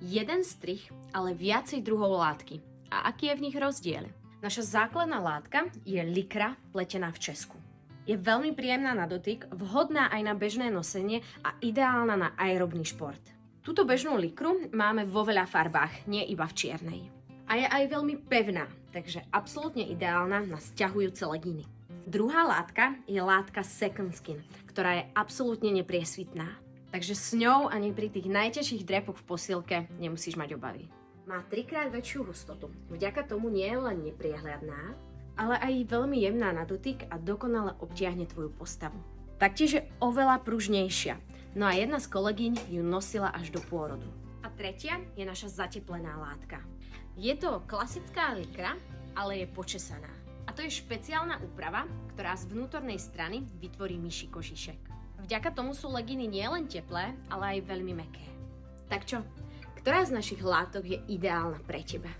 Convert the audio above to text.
Jeden strih, ale viacej druhov látky. A aký je v nich rozdiel? Naša základná látka je likra pletená v Česku. Je veľmi príjemná na dotyk, vhodná aj na bežné nosenie a ideálna na aerobný šport. Túto bežnú likru máme vo veľa farbách, nie iba v čiernej. A je aj veľmi pevná, takže absolútne ideálna na sťahujúce legíny. Druhá látka je látka Second Skin, ktorá je absolútne nepriesvitná. Takže s ňou ani pri tých najťažších drepoch v posilke nemusíš mať obavy. Má 3-krát väčšiu hustotu, vďaka tomu nie je len nepriehľadná, ale aj veľmi jemná na dotyk a dokonale obtiahne tvoju postavu. Taktiež je oveľa pružnejšia, no a jedna z kolegyň ju nosila až do pôrodu. A tretia je naša zateplená látka. Je to klasická likra, ale je počesaná. A to je špeciálna úprava, ktorá z vnútornej strany vytvorí myší kožišek. Vďaka tomu sú legíny nielen teplé, ale aj veľmi mäkké. Tak čo? Ktorá z našich látok je ideálna pre teba?